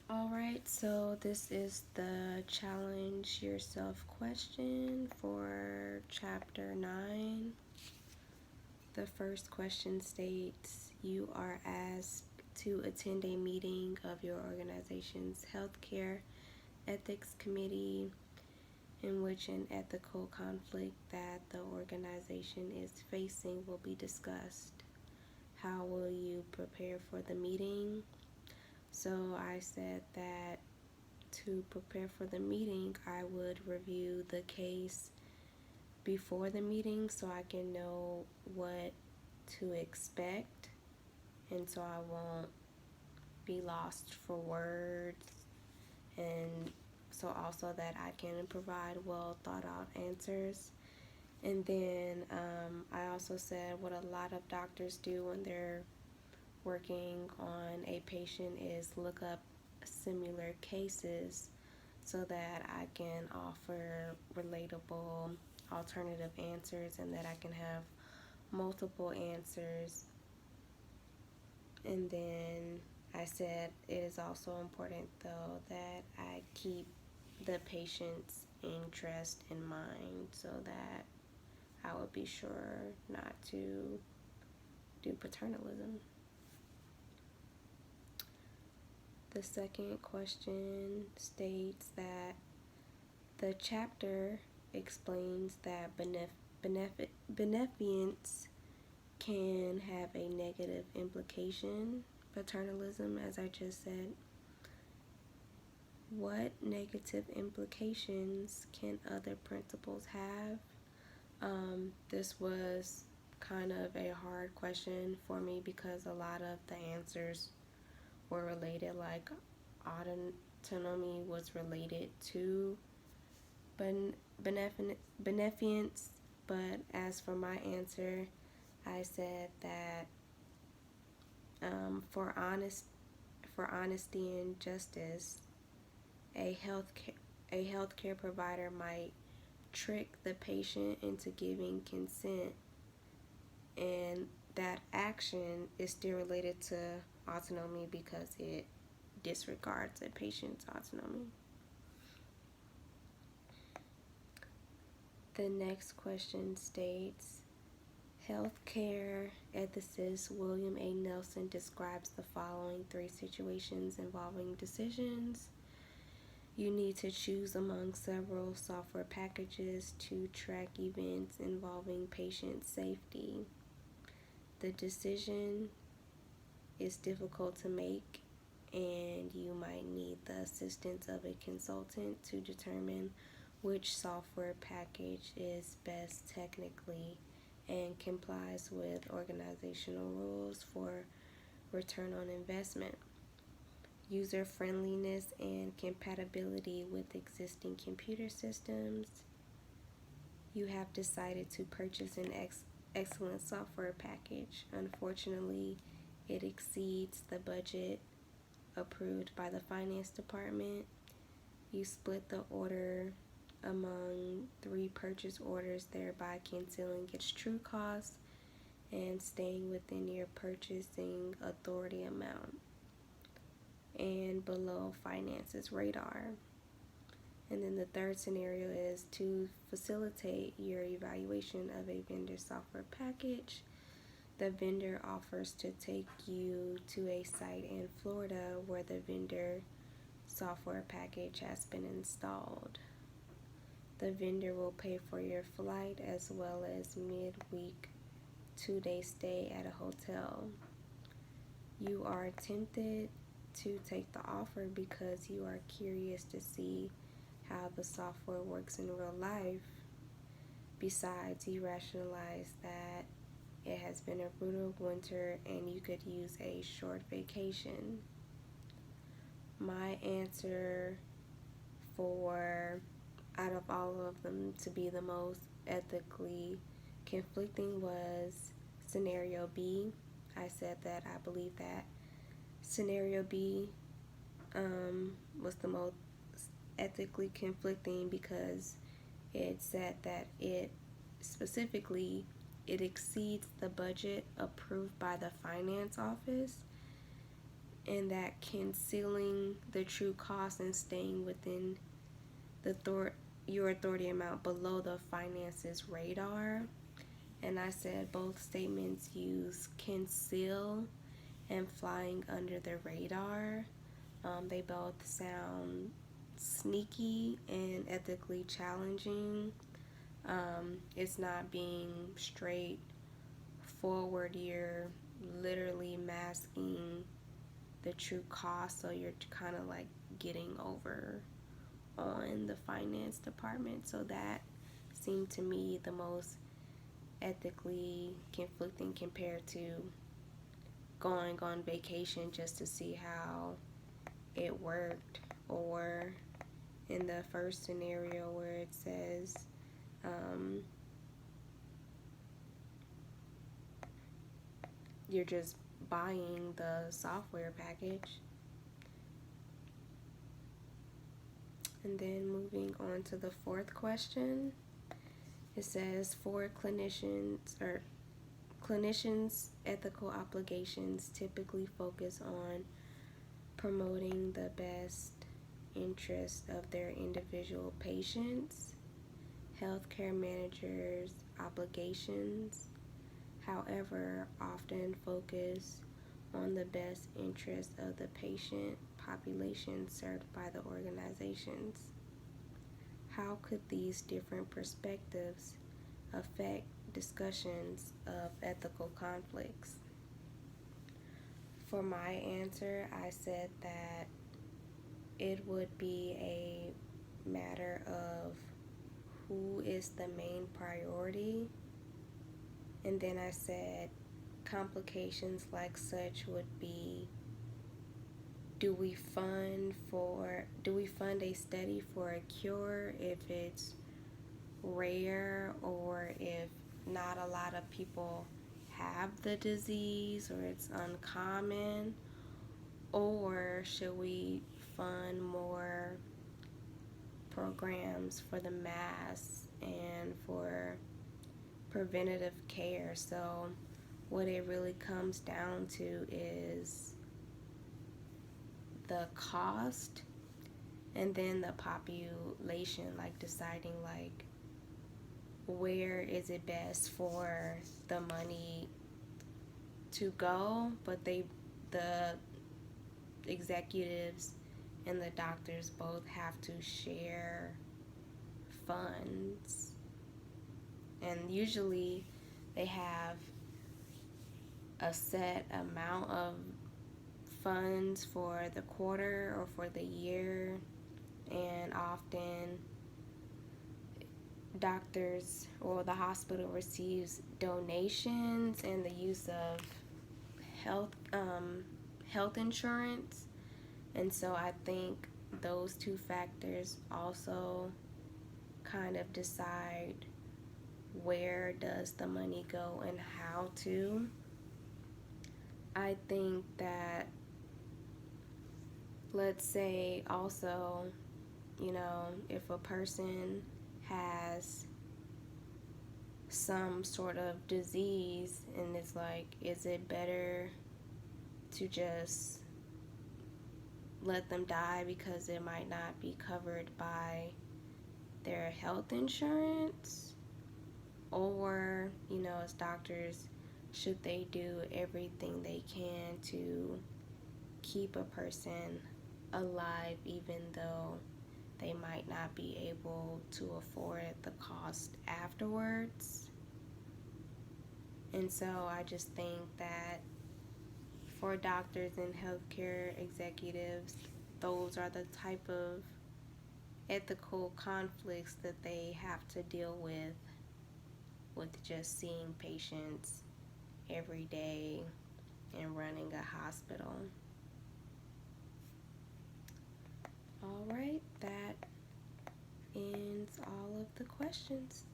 Alright, so this is the challenge yourself question for chapter 9. The first question states you are asked to attend a meeting of your organization's healthcare ethics committee in which an ethical conflict that the organization is facing will be discussed. How will you prepare for the meeting? So I said that to prepare for the meeting, I would review the case before the meeting so I can know what to expect and so I won't be lost for words, and so also that I can provide well thought out answers. And then I also said what a lot of doctors do when they're working on a patient is look up similar cases so that I can offer relatable alternative answers and that I can have multiple answers. And then I said it is also important though that I keep the patient's interest in mind so that I would be sure not to do paternalism. The second question states that the chapter explains that beneficence can have a negative implication. Paternalism, as I just said. What negative implications can other principles have? This was kind of a hard question for me because a lot of the answers were related, like autonomy was related to beneficence, but as for my answer, I said that for honesty and justice, a healthcare provider might trick the patient into giving consent, and that action is still related to autonomy because it disregards a patient's autonomy. The next question states, healthcare ethicist William A. Nelson describes the following 3 situations involving decisions. You need to choose among several software packages to track events involving patient safety. The decision is difficult to make, and you might need the assistance of a consultant to determine which software package is best technically and complies with organizational rules for return on investment, user friendliness, and compatibility with existing computer systems. You have decided to purchase an excellent software package. Unfortunately, it exceeds the budget approved by the finance department. You split the order among 3 purchase orders, thereby concealing its true cost and staying within your purchasing authority amount and below finance's radar. And then the third scenario is to facilitate your evaluation of a vendor software package. The vendor offers to take you to a site in Florida where the vendor software package has been installed. The vendor will pay for your flight as well as midweek 2-day stay at a hotel. You are tempted to take the offer because you are curious to see how the software works in real life. Besides, you rationalize that it has been a brutal winter and you could use a short vacation. My answer for out of all of them to be the most ethically conflicting was scenario B. I said that I believe that scenario B was the most ethically conflicting because it said that it specifically it exceeds the budget approved by the finance office, and that concealing the true cost and staying within your authority amount below the finances radar. And I said both statements use conceal and flying under the radar. They both sound sneaky and ethically challenging. It's not being straightforward. You're literally masking the true cost, so you're kind of like getting over on the finance department. So that seemed to me the most ethically conflicting compared to going on vacation just to see how it worked, or in the first scenario where it says you're just buying the software package. And then moving on to the fourth question, it says for clinicians' ethical obligations typically focus on promoting the best interest of their individual patients. Healthcare managers' obligations, however, often focus on the best interest of the patient population served by the organizations. How could these different perspectives affect discussions of ethical conflicts? For my answer, I said that it would be a matter of who is the main priority. And then I said complications like such would be, do we fund a study for a cure if it's rare, or if not a lot of people have the disease or it's uncommon? Or should we fund more programs for the mass and for preventative care? So what it really comes down to is the cost, and then the population, like deciding like where is it best for the money to go. But the executives and the doctors both have to share funds, and usually they have a set amount of funds for the quarter or for the year. And often doctors or the hospital receives donations and the use of health insurance. And so I think those two factors also kind of decide where does the money go and how to. I think that, let's say also, if a person has some sort of disease, and it's like, is it better to just let them die because it might not be covered by their health insurance? Or, as doctors, should they do everything they can to keep a person alive even though they might not be able to afford the cost afterwards? And so I just think that for doctors and healthcare executives, those are the type of ethical conflicts that they have to deal with just seeing patients every day and running a hospital. All right, that ends all of the questions.